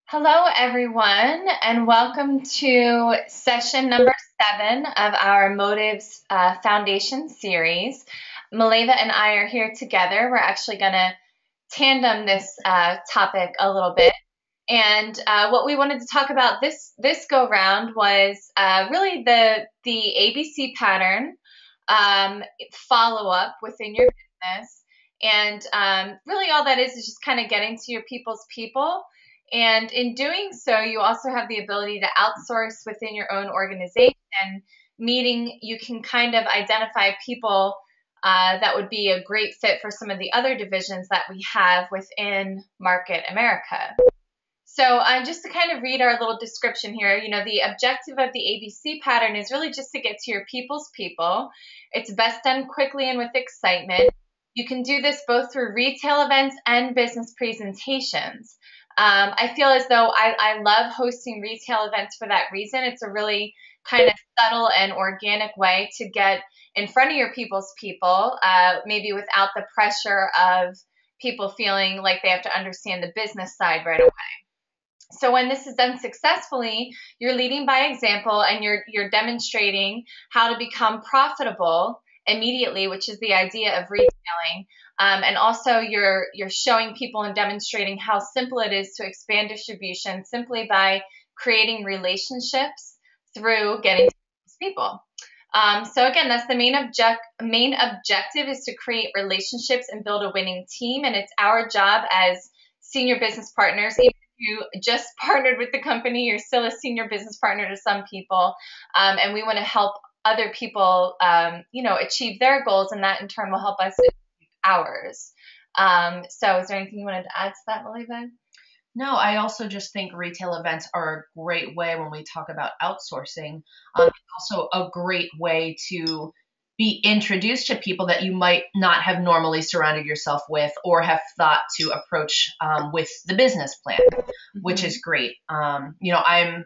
Hello, everyone, and welcome to session number 7 of our Motives Foundation series. Maleva and I are here together. We're actually going to tandem this topic a little bit. And what we wanted to talk about this go round was really the ABC pattern follow up within your business. And really, all that is just kind of getting to your people's people. And in doing so, you also have the ability to outsource within your own organization, meaning you can kind of identify people that would be a great fit for some of the other divisions that we have within Market America. So just to kind of read our little description here, the objective of the ABC pattern is really just to get to your people's people. It's best done quickly and with excitement. You can do this both through retail events and business presentations. I feel as though I love hosting retail events for that reason. It's a really kind of subtle and organic way to get in front of your people's people, maybe without the pressure of people feeling like they have to understand the business side right away. So when this is done successfully, you're leading by example and you're demonstrating how to become profitable immediately, which is the idea of retailing. And also you're showing people and demonstrating how simple it is to expand distribution simply by creating relationships through getting to people. So again, that's the main objective is to create relationships and build a winning team. And it's our job as senior business partners, even you just partnered with the company, you're still a senior business partner to some people, and we want to help other people, achieve their goals, and that in turn will help us achieve ours. So is there anything you wanted to add to that, Maleva? No, I also just think retail events are a great way when we talk about outsourcing. It's also a great way to be introduced to people that you might not have normally surrounded yourself with or have thought to approach with the business plan, which is great. I'm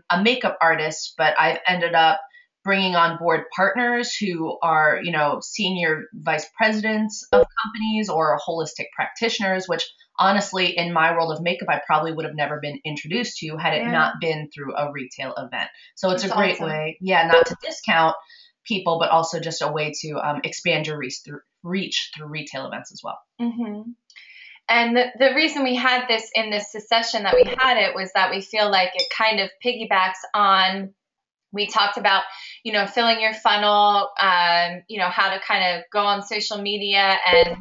a makeup artist, but I've ended up bringing on board partners who are, senior vice presidents of companies or holistic practitioners, which honestly, in my world of makeup, I probably would have never been introduced to had it not been through a retail event. So it's a great way, not to discount people, but also just a way to expand your reach through retail events as well. Mm-hmm. And the reason we had this in this session that we had it was that we feel like it kind of piggybacks on, we talked about, filling your funnel, how to kind of go on social media and,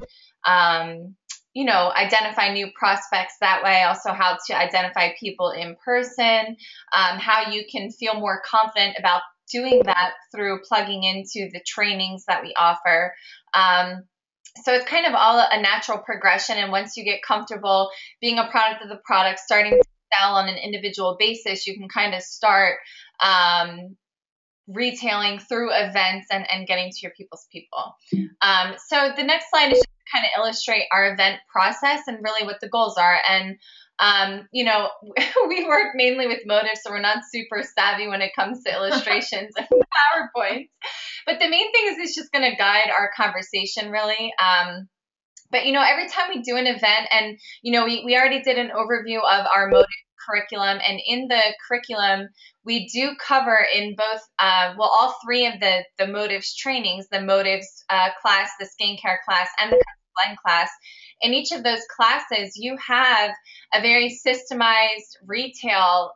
identify new prospects that way. Also how to identify people in person, how you can feel more confident about doing that through plugging into the trainings that we offer. So it's kind of all a natural progression. And once you get comfortable being a product of the product, starting to sell on an individual basis, you can kind of start retailing through events and getting to your people's people. So the next slide is just to kind of illustrate our event process and really what the goals are. And we work mainly with motives, so we're not super savvy when it comes to illustrations and PowerPoints. But the main thing is it's just going to guide our conversation, really. But, every time we do an event, and, we already did an overview of our motive curriculum, and in the curriculum, we do cover in both, all three of the motives trainings, the motives class, the skincare class, and the blend class. In each of those classes, you have a very systemized retail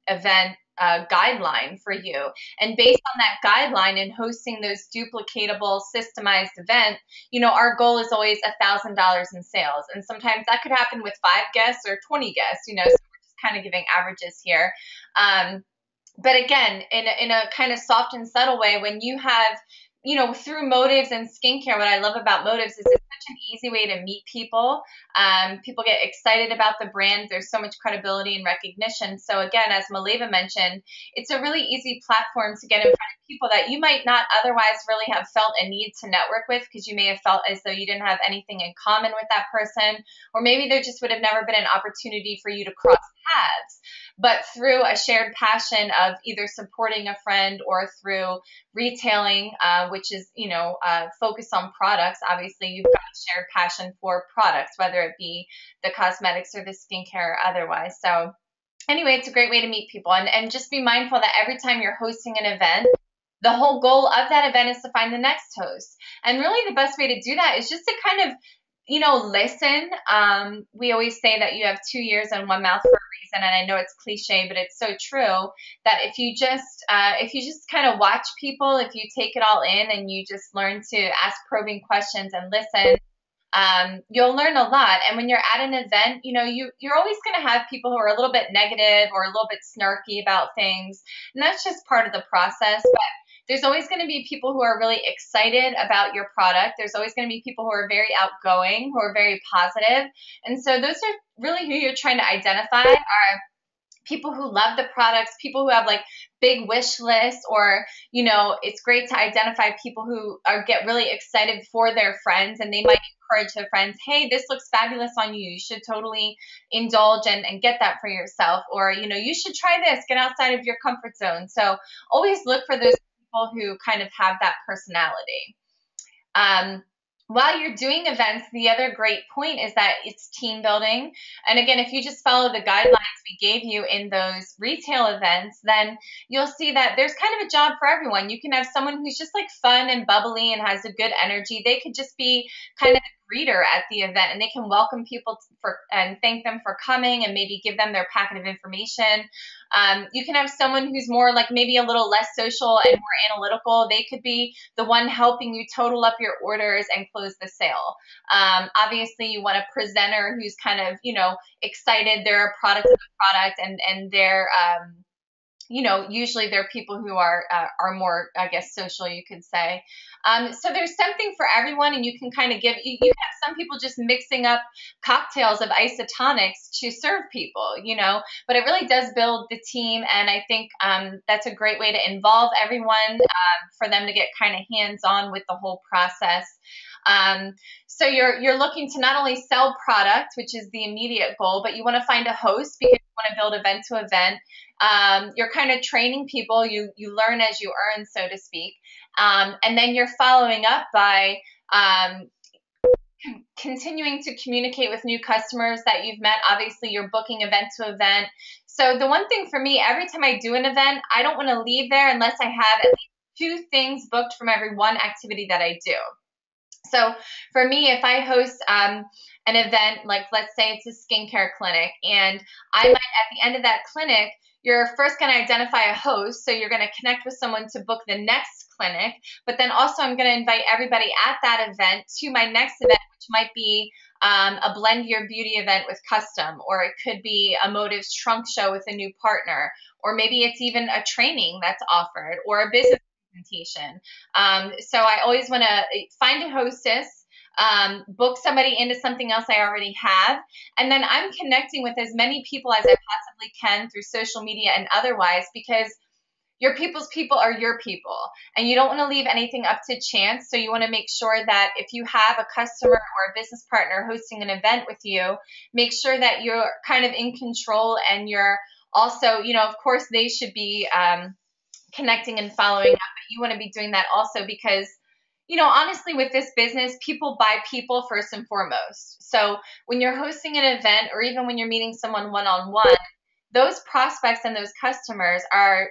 event guideline for you. And based on that guideline and hosting those duplicatable, systemized events, our goal is always $1,000 in sales. And sometimes that could happen with 5 guests or 20 guests, so we're just kind of giving averages here. But again, in a kind of soft and subtle way, when you have, through motives and skincare, what I love about motives is it's such an easy way to meet people. People get excited about the brand. There's so much credibility and recognition. So again, as Maleva mentioned, it's a really easy platform to get in front of people that you might not otherwise really have felt a need to network with, because you may have felt as though you didn't have anything in common with that person, or maybe there just would have never been an opportunity for you to cross paths. But through a shared passion of either supporting a friend or through retailing, which is, focused on products, obviously you've got a shared passion for products, whether it be the cosmetics or the skincare or otherwise. So anyway, it's a great way to meet people, and just be mindful that every time you're hosting an event, the whole goal of that event is to find the next host. And really the best way to do that is just to kind of, listen. We always say that you have 2 ears and one mouth for a reason, and I know it's cliche, but it's so true that if you just kind of watch people, if you take it all in and you just learn to ask probing questions and listen, you'll learn a lot. And when you're at an event, you're always going to have people who are a little bit negative or a little bit snarky about things, and that's just part of the process. But there's always going to be people who are really excited about your product. There's always going to be people who are very outgoing, who are very positive. And so those are really who you're trying to identify, are people who love the products, people who have like big wish lists, or, it's great to identify people who get really excited for their friends, and they might encourage their friends, hey, this looks fabulous on you. You should totally indulge and get that for yourself. Or, you should try this, get outside of your comfort zone. So always look for those people who kind of have that personality. While you're doing events, the other great point is that it's team building. And again, if you just follow the guidelines we gave you in those retail events, then you'll see that there's kind of a job for everyone. You can have someone who's just like fun and bubbly and has a good energy. They could just be kind of the greeter at the event, and they can welcome people and thank them for coming and maybe give them their packet of information. You can have someone who's more like maybe a little less social and more analytical. They could be the one helping you total up your orders and close the sale. Obviously, you want a presenter who's kind of, excited. They're a product of the product, and they're, usually they're people who are more, I guess, social, you could say. So there's something for everyone, and you can kind of you have some people just mixing up cocktails of isotonics to serve people, but it really does build the team. And I think that's a great way to involve everyone, for them to get kind of hands-on with the whole process. So you're looking to not only sell product, which is the immediate goal, but you want to find a host because you want to build event to event. You're kind of training people. You learn as you earn, so to speak. And then you're following up by continuing to communicate with new customers that you've met. Obviously, you're booking event to event. So the one thing for me, every time I do an event, I don't want to leave there unless I have at least 2 things booked from every one activity that I do. So for me, if I host an event, like let's say it's a skincare clinic, and I might at the end of that clinic, you're first going to identify a host. So you're going to connect with someone to book the next clinic, but then also I'm going to invite everybody at that event to my next event, which might be a Blend Your Beauty event with custom, or it could be a Motives trunk show with a new partner, or maybe it's even a training that's offered, or a business presentation. So I always want to find a hostess, book somebody into something else I already have, and then I'm connecting with as many people as I possibly can through social media and otherwise, because your people's people are your people, and you don't want to leave anything up to chance. So you want to make sure that if you have a customer or a business partner hosting an event with you, make sure that you're kind of in control, and you're also, of course, they should be connecting and following up, but you want to be doing that also because, honestly, with this business, people buy people first and foremost. So when you're hosting an event, or even when you're meeting someone one-on-one, those prospects and those customers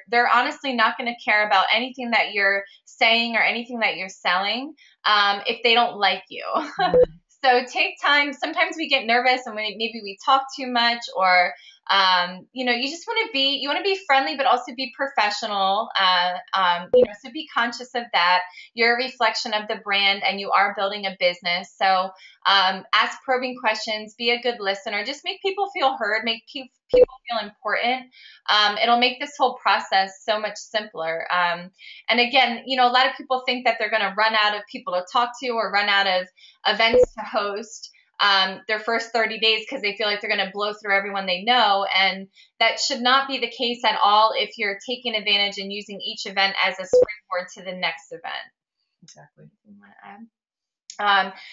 they're honestly not going to care about anything that you're saying or anything that you're selling, if they don't like you. So take time. Sometimes we get nervous and maybe we talk too much, or you just want to be friendly, but also be professional. So be conscious of that. You're a reflection of the brand, and you are building a business. So ask probing questions, be a good listener, just make people feel heard, make people feel important. It'll make this whole process so much simpler. And again, a lot of people think that they're going to run out of people to talk to, or run out of events to host their first 30 days, because they feel like they're going to blow through everyone they know. And that should not be the case at all if you're taking advantage and using each event as a springboard to the next event. Exactly.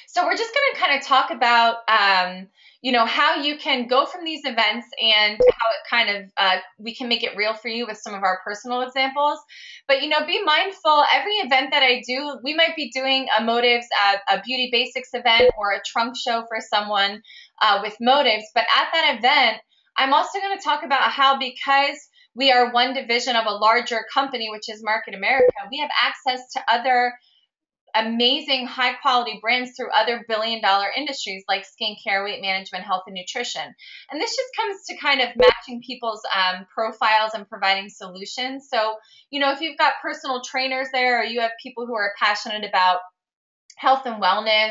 So we're just going to kind of talk about, how you can go from these events, and how it kind of, we can make it real for you with some of our personal examples. But, be mindful, every event that I do, we might be doing a Motives, a Beauty Basics event, or a trunk show for someone with Motives. But at that event, I'm also going to talk about how, because we are one division of a larger company, which is Market America, we have access to other amazing high quality brands through other billion-dollar industries like skincare, weight management, health, and nutrition. And this just comes to kind of matching people's profiles and providing solutions. So, if you've got personal trainers there, or you have people who are passionate about health and wellness,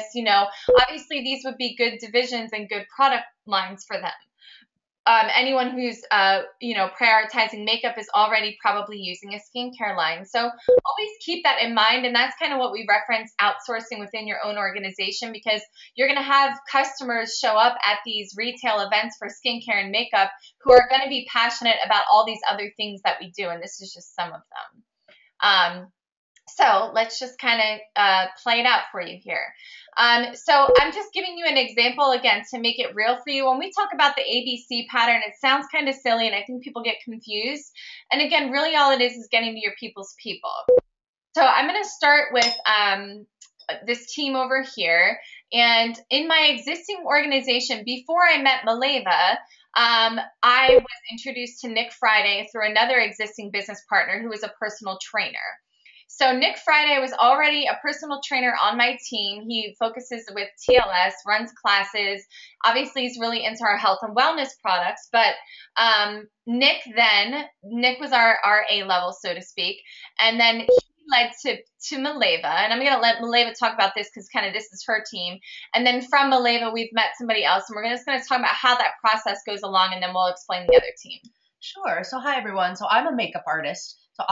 obviously these would be good divisions and good product lines for them. Anyone who's, prioritizing makeup is already probably using a skincare line. So always keep that in mind. And that's kind of what we reference outsourcing within your own organization, because you're going to have customers show up at these retail events for skincare and makeup who are going to be passionate about all these other things that we do. And this is just some of them. So let's just kind of play it out for you here. So I'm just giving you an example again to make it real for you. When we talk about the ABC pattern, it sounds kind of silly, and I think people get confused. And again, really all it is getting to your people's people. So I'm going to start with this team over here. And in my existing organization, before I met Maleva, I was introduced to Nick Friday through another existing business partner who was a personal trainer. So Nick Friday was already a personal trainer on my team. He focuses with TLS, runs classes. Obviously, he's really into our health and wellness products. But Nick was our A level, so to speak. And then he led to Maleva. And I'm going to let Maleva talk about this because kind of this is her team. And then from Maleva, we've met somebody else. And we're just going to talk about how that process goes along, and then we'll explain the other team. Sure. So hi, everyone. So I'm a makeup artist. So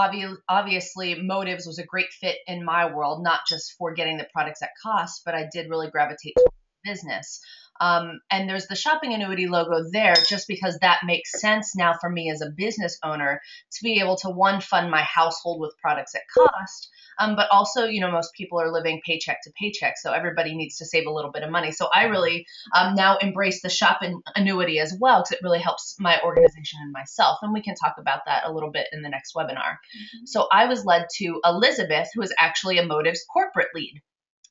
obviously, Motives was a great fit in my world, not just for getting the products at cost, but I did really gravitate towards business. And there's the shopping annuity logo there just because that makes sense now for me as a business owner to be able to, one, fund my household with products at cost, but also, most people are living paycheck to paycheck, so everybody needs to save a little bit of money. So I really now embrace the shopping annuity as well, because it really helps my organization and myself. And we can talk about that a little bit in the next webinar. Mm-hmm. So I was led to Elizabeth, who is actually a Motives corporate lead.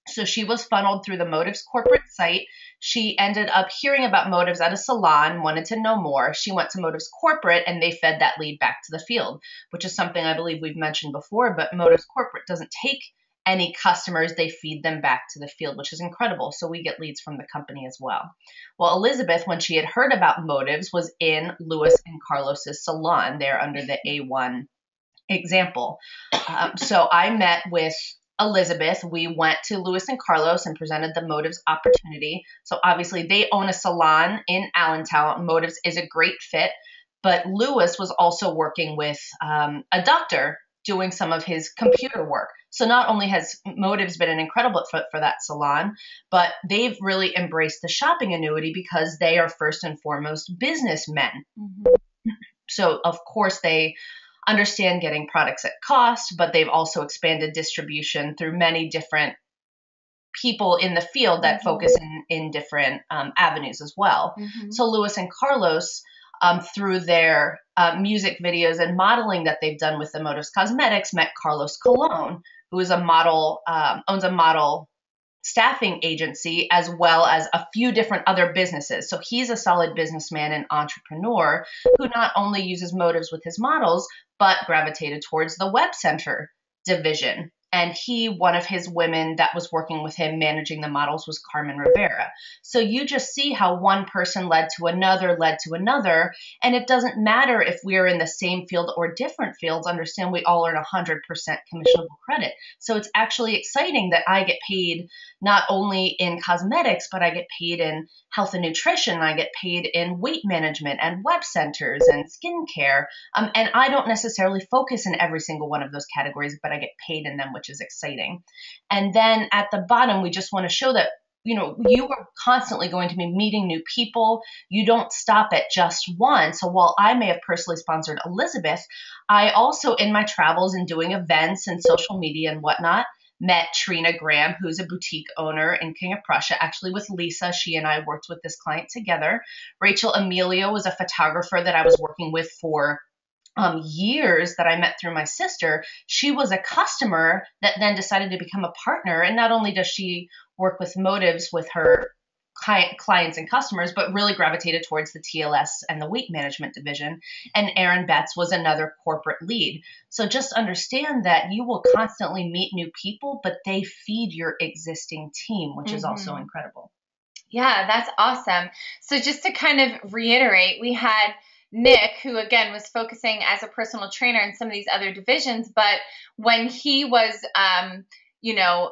So she was funneled through the Motives corporate site. She ended up hearing about Motives at a salon, wanted to know more. She went to Motives corporate, and they fed that lead back to the field, which is something I believe we've mentioned before, but Motives corporate doesn't take any customers. They feed them back to the field, which is incredible. So we get leads from the company as well. Well, Elizabeth, when she had heard about Motives, was in Lewis and Carlos's salon there under the A1 example. So I met with Elizabeth. We went to Lewis and Carlos and presented the Motives opportunity. So obviously they own a salon in Allentown. Motives is a great fit, but Lewis was also working with a doctor doing some of his computer work. So not only has Motives been an incredible fit for that salon, but they've really embraced the shopping annuity because they are first and foremost businessmen. Mm-hmm. So of course they understand getting products at cost, but they've also expanded distribution through many different people in the field that mm-hmm. focus in different avenues as well. Mm-hmm. So Lewis and Carlos, through their music videos and modeling that they've done with the Motives Cosmetics, met Carlos Colon, who is a model, owns a model staffing agency, as well as a few different other businesses. So he's a solid businessman and entrepreneur who not only uses Motives with his models, but gravitated towards the web center division. And one of his women that was working with him managing the models was Carmen Rivera. So you just see how one person led to another. And it doesn't matter if we're in the same field or different fields. Understand we all earn 100% commissionable credit. So it's actually exciting that I get paid not only in cosmetics, but I get paid in health and nutrition. I get paid in weight management and web centers and skincare. And I don't necessarily focus in every single one of those categories, but I get paid in them, which is exciting. And then at the bottom, we just want to show that, you are constantly going to be meeting new people. You don't stop at just one. So while I may have personally sponsored Elizabeth, I also, in my travels and doing events and social media and whatnot, met Trina Graham, who's a boutique owner in King of Prussia. Actually, with Lisa, she and I worked with this client together. Rachel Emilio was a photographer that I was working with for years that I met through my sister. She was a customer that then decided to become a partner. And not only does she work with Motives with her clients and customers, but really gravitated towards the TLS and the weight management division. And Aaron Betts was another corporate lead. So just understand that you will constantly meet new people, but they feed your existing team, which is also incredible. Yeah, that's awesome. So just to kind of reiterate, we had Nick, who again was focusing as a personal trainer in some of these other divisions, but when he was,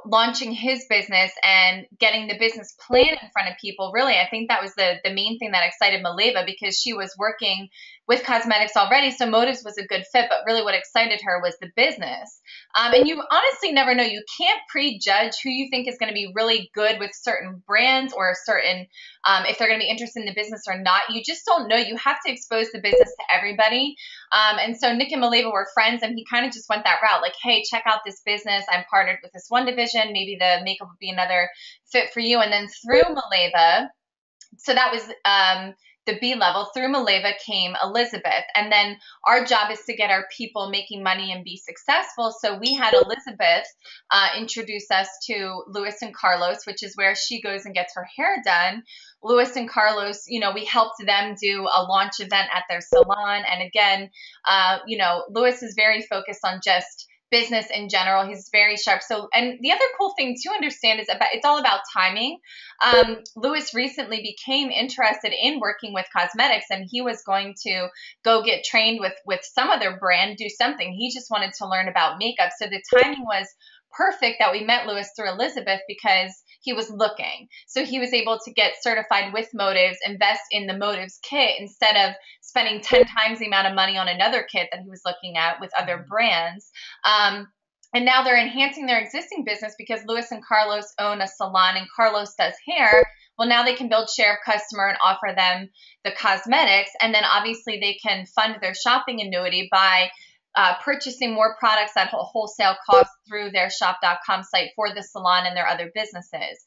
launching his business and getting the business plan in front of people, really, I think that was the main thing that excited Maleva, because she was working with cosmetics already. So Motives was a good fit, but really what excited her was the business. And you honestly never know. You can't prejudge who you think is going to be really good with certain brands or certain, if they're going to be interested in the business or not. You just don't know. You have to expose the business to everybody. And so Nick and Maleva were friends, and he kind of just went that route. Like, hey, check out this business. I'm partnered with this one division. Maybe the makeup would be another fit for you. And then through Maleva, so that was the B level. Through Maleva came Elizabeth. And then our job is to get our people making money and be successful. So we had Elizabeth introduce us to Luis and Carlos, which is where she goes and gets her hair done. Luis and Carlos, we helped them do a launch event at their salon. And again, Luis is very focused on just business in general. He's very sharp. So, and the other cool thing to understand is it's all about timing. Luis recently became interested in working with cosmetics, and he was going to go get trained with some other brand, do something. He just wanted to learn about makeup. So the timing was perfect that we met Luis through Elizabeth, because he was looking. So he was able to get certified with Motives, invest in the Motives kit instead of spending 10 times the amount of money on another kit that he was looking at with other brands. And now they're enhancing their existing business because Luis and Carlos own a salon and Carlos does hair. Well, now they can build share of customer and offer them the cosmetics. And then obviously they can fund their shopping annuity by purchasing more products at wholesale cost through their shop.com site for the salon and their other businesses.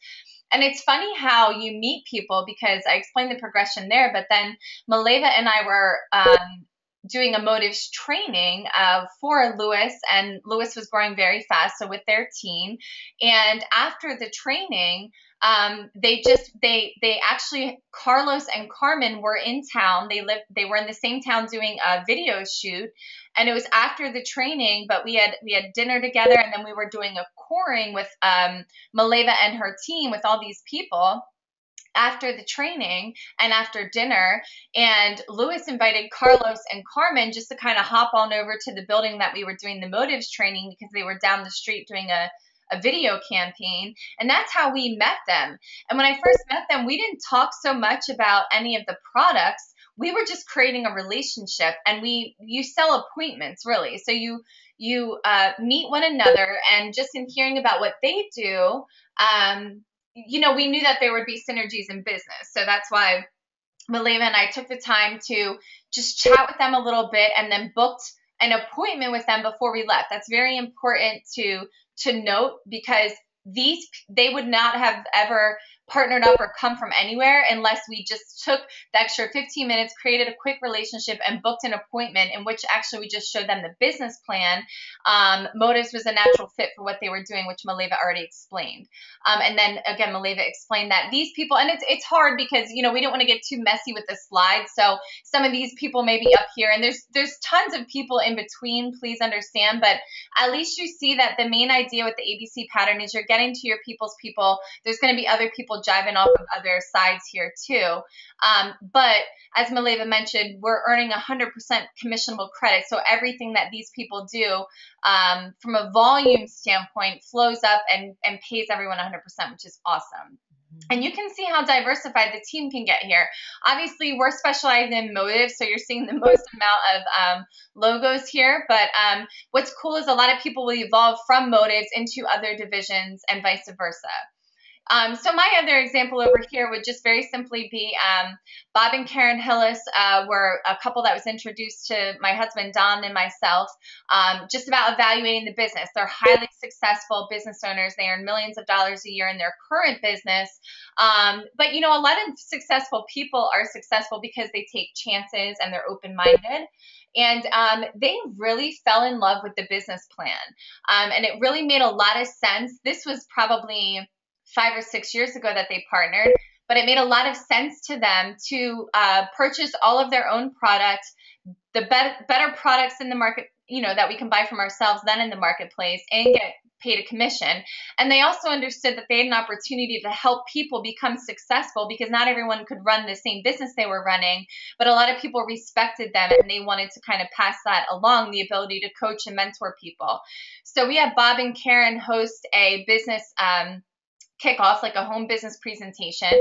And it's funny how you meet people, because I explained the progression there, but then Maleva and I were doing a Motives training for Luis, and Luis was growing very fast, so with their team. And after the training, they actually, Carlos and Carmen were in town. They were in the same town doing a video shoot, and it was after the training, but we had dinner together, and then we were doing a coring with Maleva and her team with all these people after the training and after dinner. And Luis invited Carlos and Carmen just to kind of hop on over to the building that we were doing the Motives training, because they were down the street doing a video campaign. And that's how we met them. And when I first met them, we didn't talk so much about any of the products. We were just creating a relationship, and you sell appointments, really. So you meet one another, and just in hearing about what they do, we knew that there would be synergies in business. So that's why Maleva and I took the time to just chat with them a little bit, and then booked an appointment with them before we left. That's very important to note, because they would not have ever partnered up or come from anywhere unless we just took the extra 15 minutes, created a quick relationship, and booked an appointment in which actually we just showed them the business plan. Motives was a natural fit for what they were doing, which Maleva already explained. And then again, Maleva explained that these people, and it's hard because, we don't want to get too messy with the slides. So some of these people may be up here, and there's tons of people in between, please understand. But at least you see that the main idea with the ABC pattern is you're getting to your people's people. There's going to be other people jiving off of other sides here too. But as Maleva mentioned, we're earning 100% commissionable credit. So everything that these people do from a volume standpoint flows up and pays everyone 100%, which is awesome. And you can see how diversified the team can get here. Obviously, we're specialized in Motives, so you're seeing the most amount of logos here. But what's cool is a lot of people will evolve from Motives into other divisions and vice versa. So my other example over here would just very simply be Bob and Karen Hillis were a couple that was introduced to my husband, Don, and myself, just about evaluating the business. They're highly successful business owners. They earn millions of dollars a year in their current business. But, a lot of successful people are successful because they take chances and they're open-minded. And they really fell in love with the business plan. And it really made a lot of sense. This was probably 5 or 6 years ago that they partnered. but it made a lot of sense to them to purchase all of their own products, the better products in the market, that we can buy from ourselves than in the marketplace, and get paid a commission. And they also understood that they had an opportunity to help people become successful, because not everyone could run the same business they were running, but a lot of people respected them, and they wanted to kind of pass that along, the ability to coach and mentor people. So we had Bob and Karen host a business kickoff, like a home business presentation.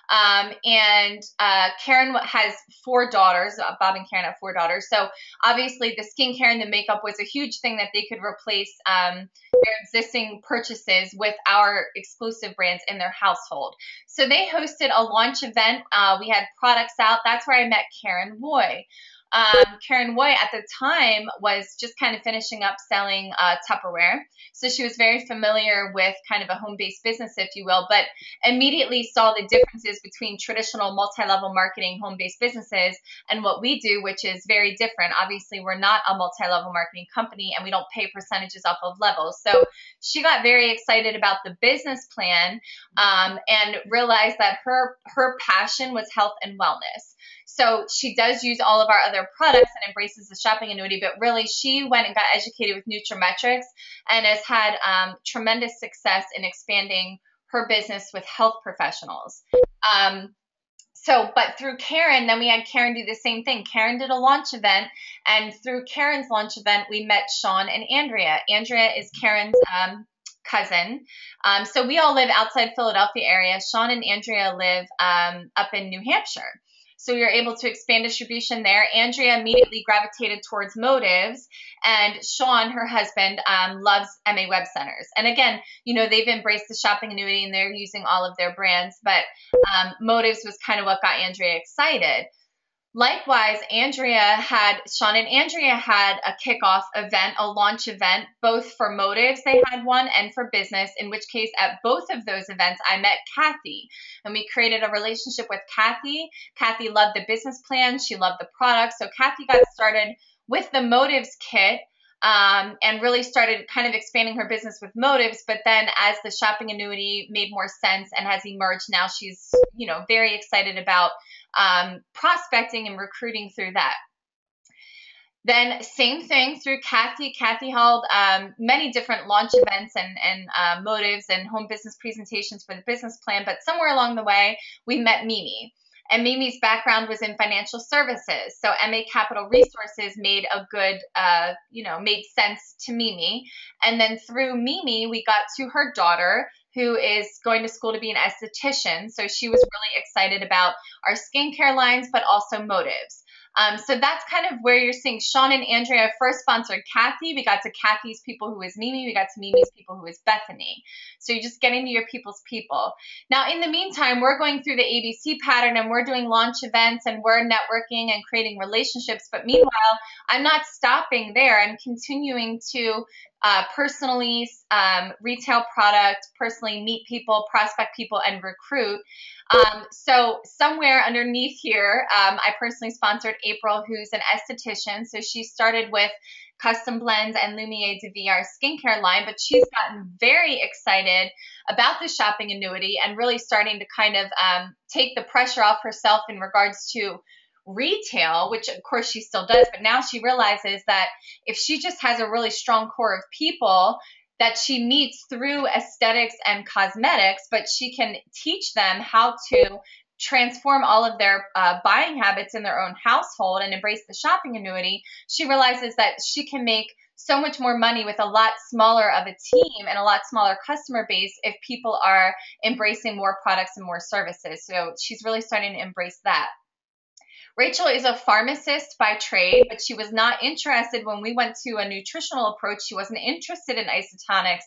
And Karen has 4 daughters. Bob and Karen have 4 daughters. So obviously the skincare and the makeup was a huge thing, that they could replace their existing purchases with our exclusive brands in their household. So they hosted a launch event. We had products out. That's where I met Karen Roy. Karen Roy at the time was just kind of finishing up selling Tupperware. So she was very familiar with kind of a home-based business, if you will, but immediately saw the differences between traditional multi-level marketing home-based businesses and what we do, which is very different. Obviously, we're not a multi-level marketing company, and we don't pay percentages off of levels. So she got very excited about the business plan and realized that her passion was health and wellness. So she does use all of our other products and embraces the shopping annuity, but really she went and got educated with Nutrimetrics and has had tremendous success in expanding her business with health professionals. But through Karen, then we had Karen do the same thing. Karen did a launch event, and through Karen's launch event, we met Sean and Andrea. Andrea is Karen's cousin. So we all live outside Philadelphia area. Sean and Andrea live up in New Hampshire. So we were able to expand distribution there. Andrea immediately gravitated towards Motives, and Sean, her husband, loves MA Web Centers. And again, they've embraced the shopping annuity, and they're using all of their brands, but Motives was kind of what got Andrea excited. Likewise, Sean and Andrea had a kickoff event, a launch event, both for Motives, they had one, and for business, in which case at both of those events, I met Kathy, and we created a relationship with Kathy. Kathy loved the business plan. She loved the product. So Kathy got started with the Motives kit, and really started kind of expanding her business with Motives. But then as the shopping annuity made more sense and has emerged, now she's, very excited about prospecting and recruiting through that. Then same thing through Kathy. Kathy held many different launch events and Motives and home business presentations for the business plan. But somewhere along the way, we met Mimi. And Mimi's background was in financial services. So MA Capital Resources made a good, made sense to Mimi. And then through Mimi, we got to her daughter, who is going to school to be an esthetician. So she was really excited about our skincare lines, but also Motives. So that's kind of where you're seeing Sean and Andrea first sponsored Kathy. We got to Kathy's people, who is Mimi. We got to Mimi's people, who is Bethany. So you're just getting to your people's people. Now, in the meantime, we're going through the ABC pattern, and we're doing launch events, and we're networking and creating relationships. But meanwhile, I'm not stopping there. I'm continuing to personally retail product, personally meet people, prospect people, and recruit. So somewhere underneath here, I personally sponsored April, who's an esthetician. So she started with Custom Blends and Lumiere de VR skincare line, but she's gotten very excited about the shopping annuity and really starting to kind of take the pressure off herself in regards to retail, which of course she still does, but now she realizes that if she just has a really strong core of people that she meets through aesthetics and cosmetics, but she can teach them how to transform all of their buying habits in their own household and embrace the shopping annuity, she realizes that she can make so much more money with a lot smaller of a team and a lot smaller customer base if people are embracing more products and more services. So she's really starting to embrace that. Rachel is a pharmacist by trade, but she was not interested when we went to a nutritional approach. She wasn't interested in isotonics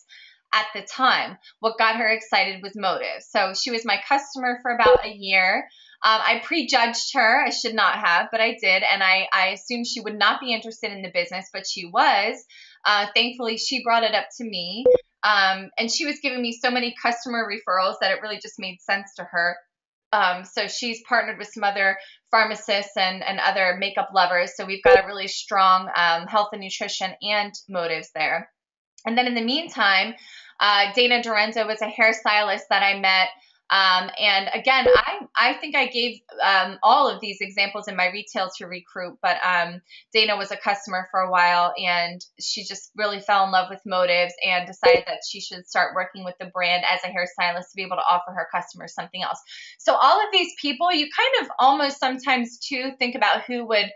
at the time. What got her excited was Motives. So she was my customer for about a year. I prejudged her. I should not have, but I did. And I assumed she would not be interested in the business, but she was. Thankfully, she brought it up to me. And she was giving me so many customer referrals that it really just made sense to her. So she's partnered with some other pharmacists and other makeup lovers. So we've got a really strong health and nutrition and Motives there. And then in the meantime, Dana Dorenzo was a hairstylist that I met And again, I think I gave all of these examples in my retail to recruit, but Dana was a customer for a while, and she just really fell in love with motives and decided that she should start working with the brand as a hairstylist to be able to offer her customers something else. So all of these people, you kind of almost sometimes too think about who would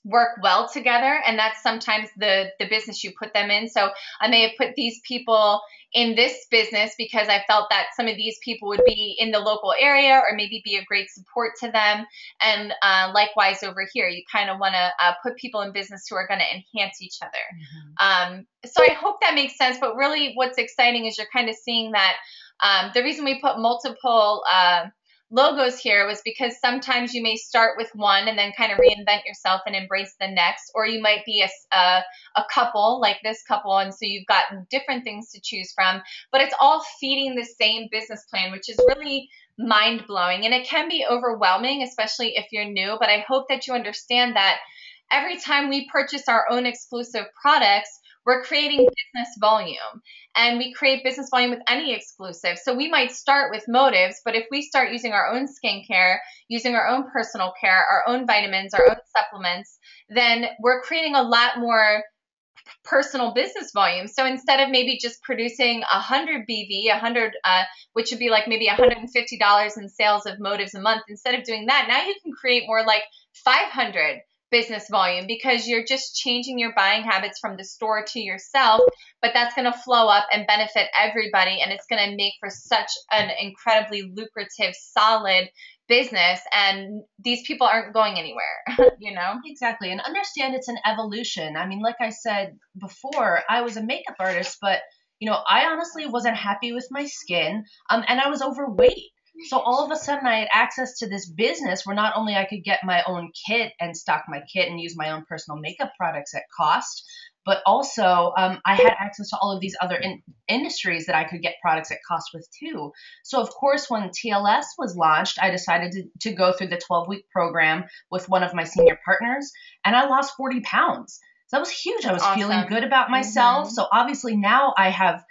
work well together, and that's sometimes the business you put them in. So I may have put these people in this business because I felt that some of these people would be in the local area or maybe be a great support to them. And likewise over here, you kind of want to put people in business who are going to enhance each other. So I hope that makes sense. But really what's exciting is you're kind of seeing that the reason we put multiple logos here was because sometimes you may start with one and then kind of reinvent yourself and embrace the next, or you might be a couple like this couple, and so you've got different things to choose from, but it's all feeding the same business plan, which is really mind-blowing, and it can be overwhelming, especially if you're new. But I hope that you understand that every time we purchase our own exclusive products, we're creating business volume, and we create business volume with any exclusive. So we might start with motives, but if we start using our own skincare, using our own personal care, our own vitamins, our own supplements, then we're creating a lot more personal business volume. So instead of maybe just producing 100 BV, 100, which would be like maybe $150 in sales of motives a month, instead of doing that, now you can create more like 500 business volume because you're just changing your buying habits from the store to yourself, but that's going to flow up and benefit everybody, and it's going to make for such an incredibly lucrative, solid business, and these people aren't going anywhere. Exactly. And understand it's an evolution. I mean, like I said before, I was a makeup artist, but I honestly wasn't happy with my skin, and I was overweight. So all of a sudden I had access to this business where not only I could get my own kit and stock my kit and use my own personal makeup products at cost, but also I had access to all of these other industries that I could get products at cost with too. So of course, when TLS was launched, I decided to go through the 12-week program with one of my senior partners, and I lost 40 pounds. So that was huge. I was Awesome. feeling good about myself. So obviously now I have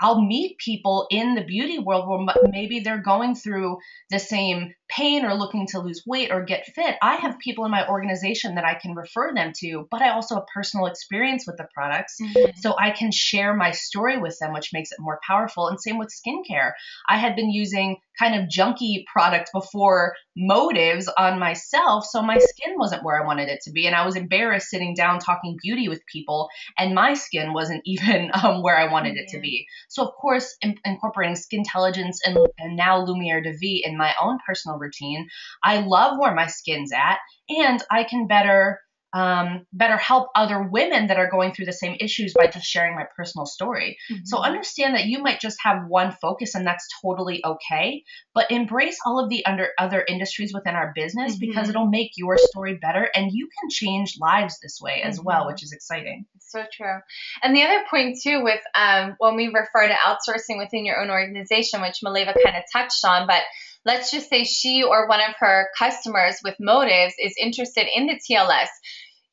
I'll meet people in the beauty world where maybe they're going through the same pain or looking to lose weight or get fit. I have people in my organization that I can refer them to, but I also have personal experience with the products. So I can share my story with them, which makes it more powerful. And same with skincare. I had been using kind of junky product before motives on myself, so my skin wasn't where I wanted it to be. And I was embarrassed sitting down talking beauty with people, and my skin wasn't even where I wanted it to be. So of course, incorporating Skin Intelligence and now Lumiere de Vie in my own personal routine, I love where my skin's at, and I can better help other women that are going through the same issues by just sharing my personal story. So understand that you might just have one focus, and that's totally okay, but embrace all of the other industries within our business because it'll make your story better, and you can change lives this way as well, which is exciting. So true. And the other point too with when we refer to outsourcing within your own organization, which Maleva kind of touched on, but let's just say she or one of her customers with motives is interested in the TLS.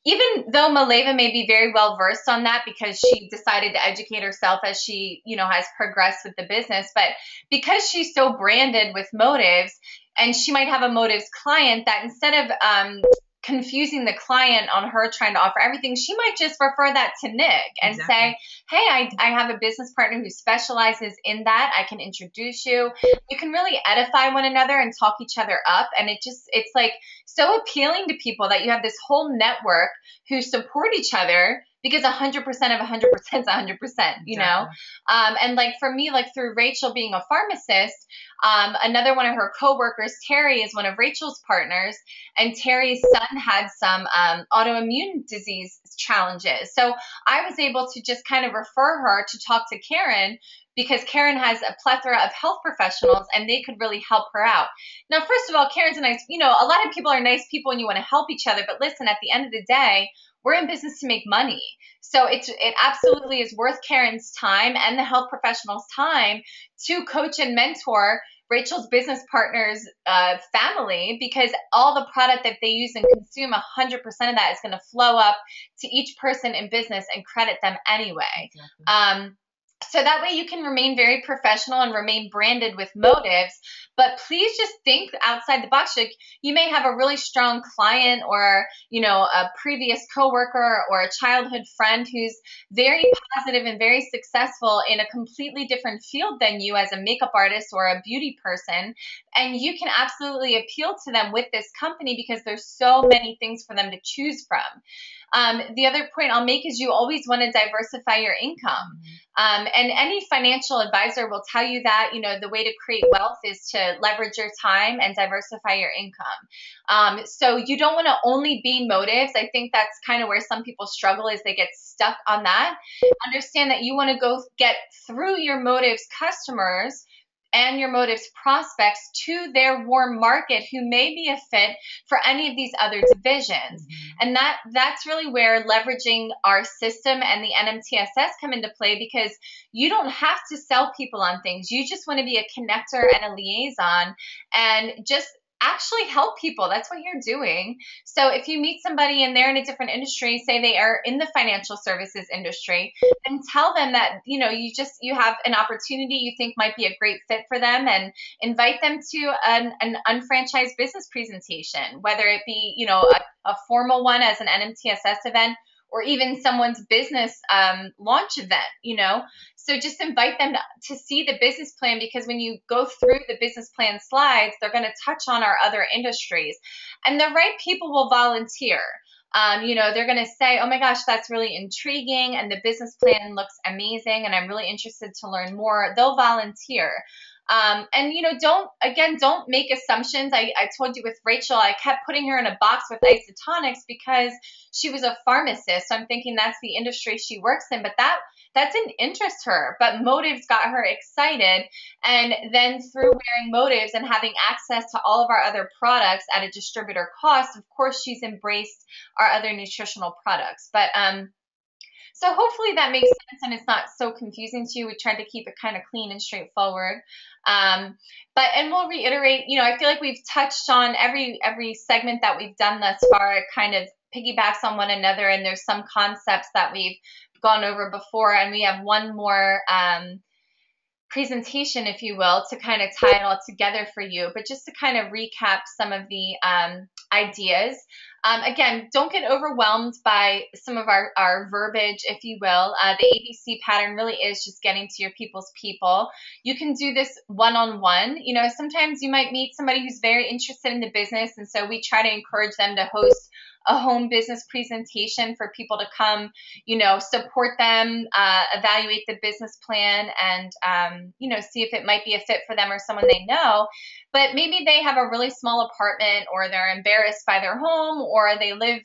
Even though Maleva may be very well versed on that because she decided to educate herself as she, has progressed with the business, but because she's so branded with motives, and she might have a motives client that instead of confusing the client on her trying to offer everything, she might just refer that to Nick and say, hey, I have a business partner who specializes in that. I can introduce you. You can really edify one another and talk each other up. And it's like so appealing to people that you have this whole network who support each other, because 100% of 100% is 100%, and like for me, like through Rachel being a pharmacist, another one of her coworkers, Terry, is one of Rachel's partners, and Terry's son had some autoimmune disease challenges. So I was able to just kind of refer her to talk to Karen, because Karen has a plethora of health professionals and they could really help her out. Now, first of all, Karen's a nice, a lot of people are nice people and you want to help each other, but listen, at the end of the day, we're in business to make money. So it absolutely is worth Karen's time and the health professional's time to coach and mentor Rachel's business partner's family, because all the product that they use and consume, 100% of that is going to flow up to each person in business and credit them anyway. So that way you can remain very professional and remain branded with motives. But please just think outside the box. Like, you may have a really strong client, or, a previous coworker or a childhood friend who's very positive and very successful in a completely different field than you as a makeup artist or a beauty person. And you can absolutely appeal to them with this company because there's so many things for them to choose from. The other point I'll make is you always want to diversify your income. And any financial advisor will tell you that, the way to create wealth is to leverage your time and diversify your income. So you don't want to only be motives. I think that's kind of where some people struggle, is they get stuck on that. Understand that you want to go get through your motives customers and your motives prospects to their warm market who may be a fit for any of these other divisions. And that's really where leveraging our system and the NMTSS come into play, because you don't have to sell people on things. You just want to be a connector and a liaison and just actually help people. That's what you're doing. So if you meet somebody and they're in a different industry, say they are in the financial services industry, then tell them that, you have an opportunity you think might be a great fit for them, and invite them to an unfranchised business presentation, whether it be, a formal one as an NMTSS event, or even someone's business launch event. So just invite them to see the business plan, because when you go through the business plan slides, they're going to touch on our other industries, and the right people will volunteer. They're going to say, oh my gosh, that's really intriguing, and the business plan looks amazing, and I'm really interested to learn more. They'll volunteer. And don't make assumptions. I told you with Rachel, I kept putting her in a box with isotonics because she was a pharmacist. So I'm thinking that's the industry she works in, but that didn't interest her. But motives got her excited. And then through wearing motives and having access to all of our other products at a distributor cost, of course, she's embraced our other nutritional products. But so hopefully that makes sense and it's not so confusing to you. We tried to keep it kind of clean and straightforward. And we'll reiterate, I feel like we've touched on every segment that we've done thus far. It kind of piggybacks on one another, and there's some concepts that we've gone over before, and we have one more presentation, if you will, to kind of tie it all together for you. But just to kind of recap some of the ideas. Again, don't get overwhelmed by some of our verbiage, if you will. The ABC pattern really is just getting to your people's people. You can do this one-on-one. Sometimes you might meet somebody who's very interested in the business, and so we try to encourage them to host a home business presentation for people to come, support them, evaluate the business plan, and, see if it might be a fit for them or someone they know. But maybe they have a really small apartment, or they're embarrassed by their home, or they live,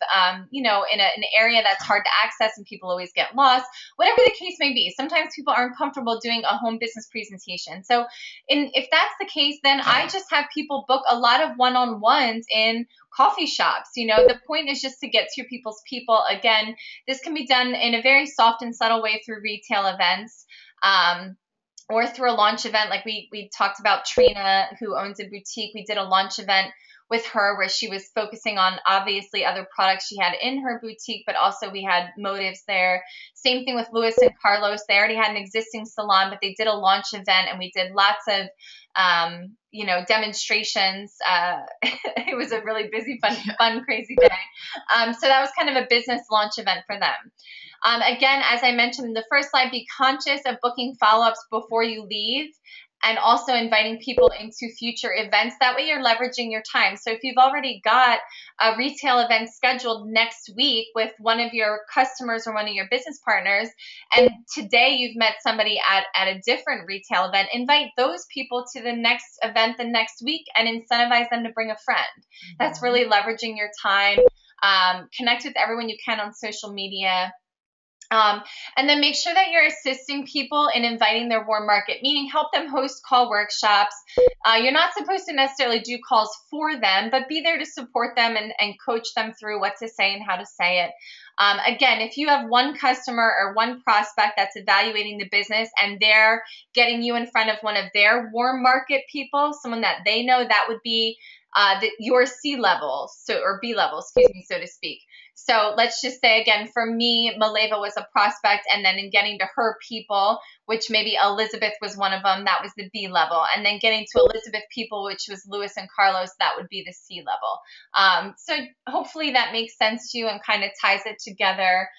in an area that's hard to access and people always get lost. Whatever the case may be, sometimes people aren't comfortable doing a home business presentation. So if that's the case, then I just have people book a lot of one-on-ones in coffee shops. The point is just to get to your people's people. Again, this can be done in a very soft and subtle way through retail events. Or through a launch event, like we talked about Trina, who owns a boutique. We did a launch event with her where she was focusing on obviously other products she had in her boutique, but also we had motives there. Same thing with Louis and Carlos. They already had an existing salon, but they did a launch event, and we did lots of demonstrations. It was a really busy, fun, crazy day. So that was kind of a business launch event for them. Again, as I mentioned in the first slide, be conscious of booking follow-ups before you leave, and also inviting people into future events. That way you're leveraging your time. So if you've already got a retail event scheduled next week with one of your customers or one of your business partners, and today you've met somebody at a different retail event, invite those people to the next event the next week and incentivize them to bring a friend. That's really leveraging your time. Connect with everyone you can on social media. And then make sure that you're assisting people in inviting their warm market, meaning help them host call workshops. You're not supposed to necessarily do calls for them, but be there to support them and coach them through what to say and how to say it. Again, if you have one customer or one prospect that's evaluating the business and they're getting you in front of one of their warm market people, someone that they know, that would be your C level, or B level, so to speak. So let's just say again, for me, Maleva was a prospect, and then in getting to her people, which maybe Elizabeth was one of them, that was the B level. And then getting to Elizabeth people, which was Louis and Carlos, that would be the C level. So hopefully that makes sense to you and kind of ties it together.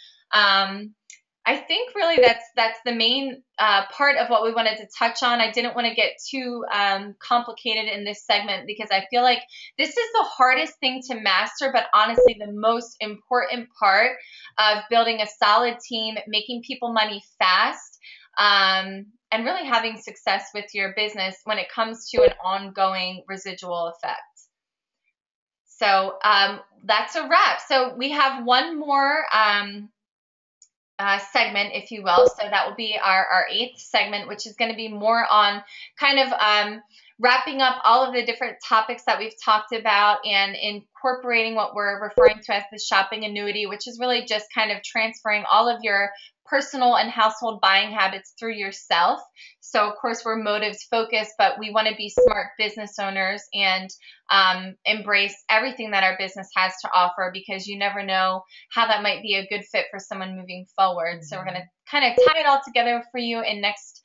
I think really that's the main part of what we wanted to touch on. I didn't want to get too complicated in this segment because I feel like this is the hardest thing to master, but honestly the most important part of building a solid team, making people money fast, and really having success with your business when it comes to an ongoing residual effect. So that's a wrap. So we have one more segment, if you will. So that will be our eighth segment, which is going to be more on kind of wrapping up all of the different topics that we've talked about and incorporating what we're referring to as the shopping annuity, which is really just kind of transferring all of your personal and household buying habits through yourself. So of course we're motives focused, but we want to be smart business owners and embrace everything that our business has to offer, because you never know how that might be a good fit for someone moving forward. So we're going to kind of tie it all together for you in next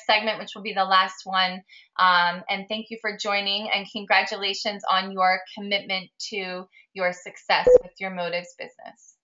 segment, which will be the last one. And thank you for joining, and congratulations on your commitment to your success with your motives business.